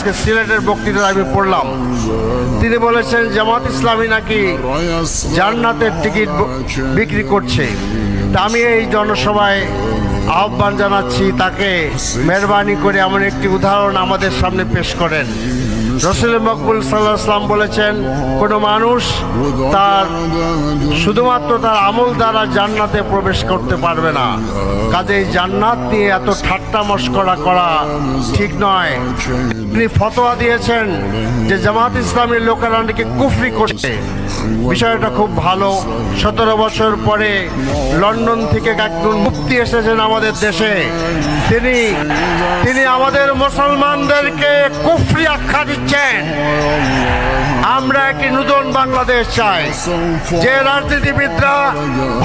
আজকে সিলেটের বক্তৃতা আমি পড়লাম। তিনি বলেছেন জামাত ইসলামী নাকি জান্নাতের টিকিট বিক্রি করছে। তা আমি এই জনসভায় আহ্বান জানাচ্ছি তাকে মেহরবানি করে এমন একটি উদাহরণ আমাদের সামনে পেশ করেন। রসুল মকবুল সাল্লাল্লাহু আলাইহি ওয়াসাল্লাম বলেছেন, কোনো মানুষ তার শুধুমাত্র তার আমল দ্বারা জান্নাতে প্রবেশ করতে পারবে না। কাজেই জান্নাত নিয়ে এত ঠাট্টা মশকরা করা ঠিক নয়। তিনি ফতোয়া দিয়েছেন যে জামাত ইসলামের লোকেরা নাকি কুফরি করছে। বিষয়টা খুব ভালো। 17 বছর পরে লন্ডন থেকে একজন মুফতি এসেছেন আমাদের দেশে। তিনি আমাদের মুসলমানদেরকে কুফরি আখ্যা দিচ্ছেন। আমরা একটি নতুন বাংলাদেশ চাই, যে রাজনীতিবিদরা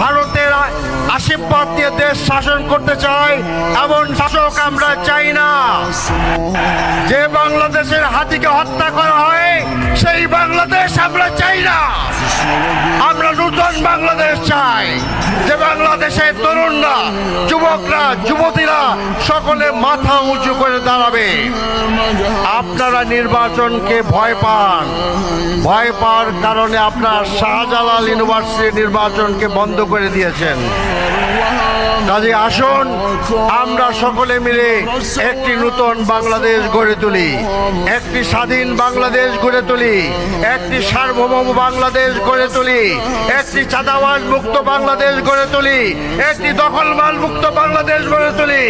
ভারতের আশীর্বাদ দিয়ে দেশ শাসন করতে চায় এমন শাসক আমরা চাই না। যে বাংলাদেশের হাতিকে হত্যা করা হয় সেই বাংলাদেশ আমরা চাই না। আমরা নতুন বাংলাদেশ চাই, যে বাংলাদেশের তরুণরা, যুবকরা, যুবতীরা সকলে মাথা উঁচু করে দাঁড়াবে। আপনারা নির্বাচনকে ভয় পান। ভয় পাওয়ার কারণে আপনার শাহজালাল ইউনিভার্সিটি নির্বাচনকে বন্ধ করে দিয়েছেন। কাজে আসুন আমরা সকলে মিলে একটি নতুন বাংলাদেশ গড়ে তুলি, একটি স্বাধীন বাংলাদেশ গড়ে তুলি, একটি সার্বভৌম বাংলাদেশ গড়ে তুলি, একটি চাঁদাবাজ মুক্ত বাংলাদেশ গড়ে তুলি, একটি দখলবাজ মুক্ত বাংলাদেশ গড়ে তুলি,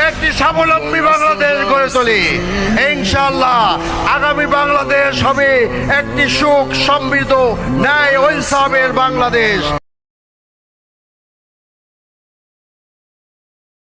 একটি স্বাবলম্বী বাংলাদেশ গড়ে তুলি। ইনশাআল্লাহ আগামী বাংলাদেশ হবে একটি সুখ সমৃদ্ধ ন্যায় ও ইনসাফের বাংলাদেশ।